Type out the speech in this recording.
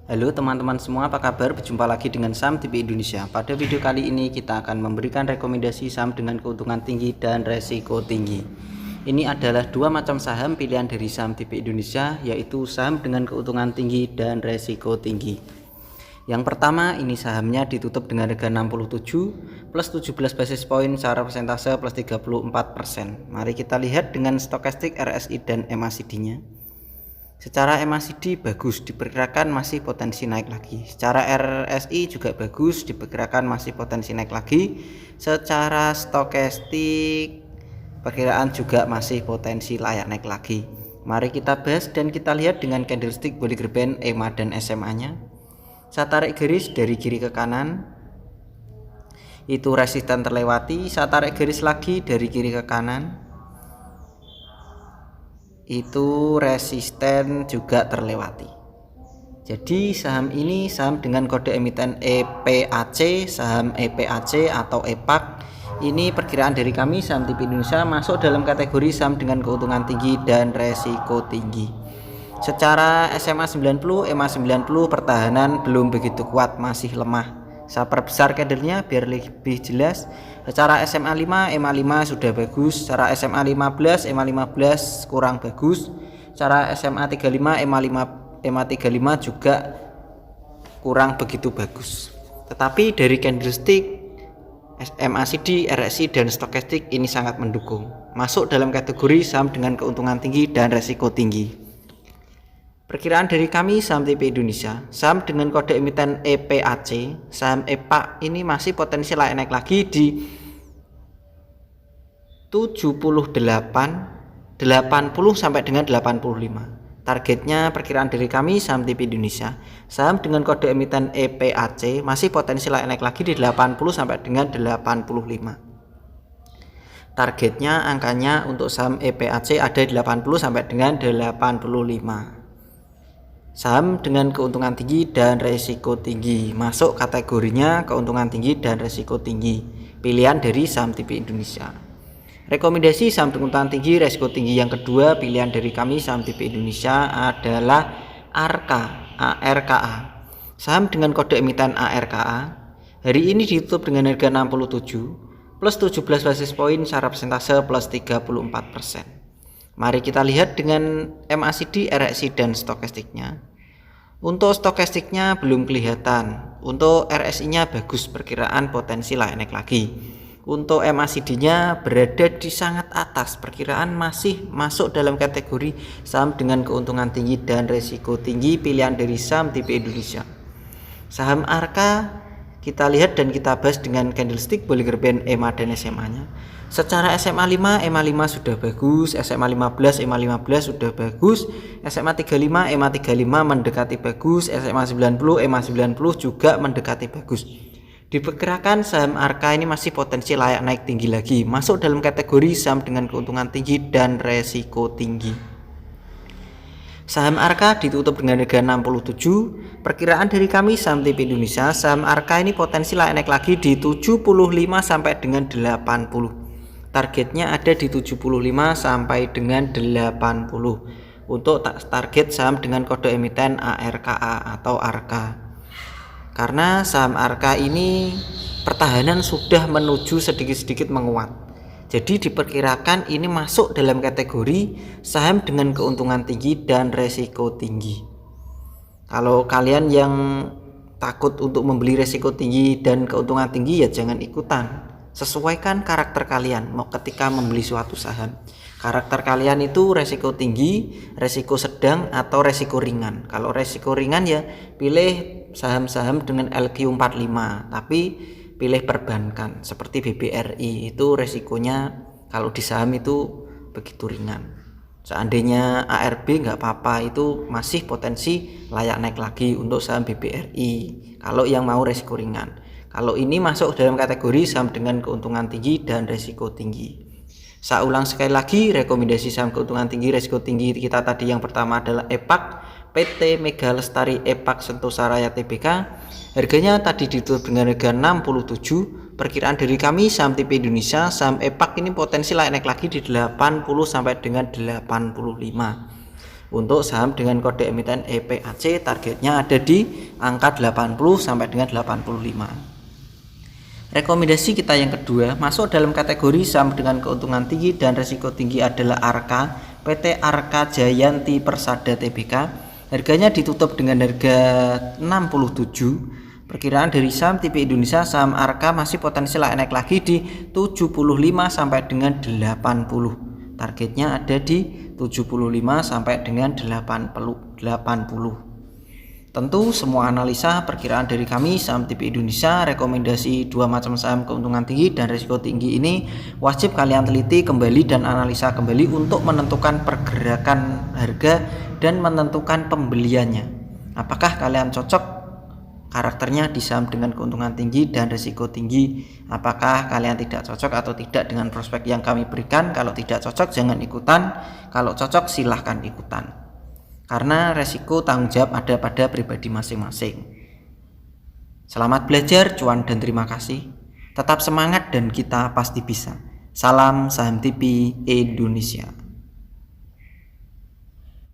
Halo teman-teman semua, apa kabar? Berjumpa lagi dengan Saham TV Indonesia. Pada video kali ini kita akan memberikan rekomendasi saham dengan keuntungan tinggi dan resiko tinggi. Ini adalah dua macam saham pilihan dari Saham TV Indonesia, yaitu saham dengan keuntungan tinggi dan resiko tinggi. Yang pertama, ini sahamnya ditutup dengan harga 67 plus 17 basis point secara persentase plus 34%. Mari kita lihat dengan stokastik, RSI dan MACD-nya. Secara MACD bagus, diperkirakan masih potensi naik lagi. Secara RSI juga bagus, diperkirakan masih potensi naik lagi. Secara stokastik perkiraan juga masih potensi layak naik lagi. Mari kita bahas dan kita lihat dengan candlestick Bollinger Band, EMA dan SMA-nya. Saya tarik garis dari kiri ke kanan, itu resisten terlewati. Saya tarik garis lagi dari kiri ke kanan, itu resisten juga terlewati. Jadi saham ini saham dengan kode emiten EPAC, saham EPAC atau EPAC. Ini perkiraan dari kami Saham TV Indonesia masuk dalam kategori saham dengan keuntungan tinggi dan resiko tinggi. Secara SMA 90, EMA 90 pertahanan belum begitu kuat, masih lemah. Saya perbesar candlenya biar lebih jelas. Secara SMA 5, EMA 5 sudah bagus. Secara SMA 15, EMA 15 kurang bagus. Secara SMA 35, EMA 35 juga kurang begitu bagus. Tetapi dari candlestick, MACD, RSI dan stokastik ini sangat mendukung. Masuk dalam kategori saham dengan keuntungan tinggi dan resiko tinggi. Perkiraan dari kami Saham TV Indonesia, saham dengan kode emiten EPAC, saham EPAC ini masih potensi naik lagi di 78, 80 sampai dengan 85. Targetnya perkiraan dari kami Saham TV Indonesia, saham dengan kode emiten EPAC masih potensi naik lagi di 80 sampai dengan 85. Targetnya angkanya untuk saham EPAC ada di 80 sampai dengan 85. Saham dengan keuntungan tinggi dan resiko tinggi, masuk kategorinya keuntungan tinggi dan resiko tinggi, pilihan dari Saham TV Indonesia. Rekomendasi saham keuntungan tinggi resiko tinggi yang kedua pilihan dari kami Saham TV Indonesia adalah ARKA. Saham dengan kode emiten ARKA hari ini ditutup dengan harga 67 plus 17 basis point secara persentase plus 34%. Mari kita lihat dengan MACD, RSI dan stokastiknya. Untuk stokastiknya belum kelihatan. Untuk RSI-nya bagus, perkiraan potensi naik lagi. Untuk MACD-nya berada di sangat atas, perkiraan masih masuk dalam kategori saham dengan keuntungan tinggi dan resiko tinggi, pilihan dari Saham TV Indonesia. Saham ARKA kita lihat dan kita bahas dengan candlestick Bollinger Band, EMA dan SMA-nya. Secara SMA 5, EMA 5 sudah bagus, SMA 15, EMA 15 sudah bagus, SMA 35, EMA 35 mendekati bagus, SMA 90, EMA 90 juga mendekati bagus. Diperkirakan saham ARKA ini masih potensi layak naik tinggi lagi, masuk dalam kategori saham dengan keuntungan tinggi dan resiko tinggi. Saham ARKA ditutup dengan harga 67. Perkiraan dari kami Saham TV Indonesia, saham ARKA ini potensi naik lagi di 75 sampai dengan 80. Targetnya ada di 75 sampai dengan 80 untuk target saham dengan kode emiten ARKA atau ARKA. Karena saham ARKA ini pertahanan sudah menuju sedikit-sedikit menguat. Jadi diperkirakan ini masuk dalam kategori saham dengan keuntungan tinggi dan resiko tinggi. Kalau kalian yang takut untuk membeli resiko tinggi dan keuntungan tinggi ya jangan ikutan. Sesuaikan karakter kalian mau ketika membeli suatu saham. Karakter kalian itu resiko tinggi, resiko sedang atau resiko ringan. Kalau resiko ringan ya pilih saham-saham dengan LQ45, tapi pilih perbankan seperti BBRI, itu resikonya kalau di saham itu begitu ringan. Seandainya ARB nggak apa-apa, itu masih potensi layak naik lagi untuk saham BBRI kalau yang mau resiko ringan. Kalau ini masuk dalam kategori saham dengan keuntungan tinggi dan resiko tinggi. Saya ulang sekali lagi, rekomendasi saham keuntungan tinggi resiko tinggi kita tadi yang pertama adalah EPAC, PT Mega Lestari EPAC Sentosa Raya Tbk. Harganya tadi ditutup dengan harga 67. Perkiraan dari kami Saham TV Indonesia, saham EPAC ini potensi naik lagi di 80 sampai dengan 85. Untuk saham dengan kode emiten EPAC targetnya ada di angka 80 sampai dengan 85. Rekomendasi kita yang kedua masuk dalam kategori saham dengan keuntungan tinggi dan risiko tinggi adalah ARKA, PT Arka Jayanti Persada Tbk. Harganya ditutup dengan harga 67. Perkiraan dari saham tipe Indonesia, saham Arka masih potensial naik lagi di 75 sampai dengan 80. Targetnya ada di 75 sampai dengan 80. Tentu semua analisa perkiraan dari kami saham tipe Indonesia, rekomendasi dua macam saham keuntungan tinggi dan risiko tinggi ini wajib kalian teliti kembali dan analisa kembali untuk menentukan pergerakan harga dan menentukan pembeliannya. Apakah kalian cocok karakternya di saham dengan keuntungan tinggi dan risiko tinggi? Apakah kalian tidak cocok atau tidak dengan prospek yang kami berikan? Kalau tidak cocok jangan ikutan, kalau cocok silahkan ikutan, karena resiko tanggung jawab ada pada pribadi masing-masing. Selamat belajar, cuan, dan terima kasih. Tetap semangat dan kita pasti bisa. Salam Saham TV Indonesia.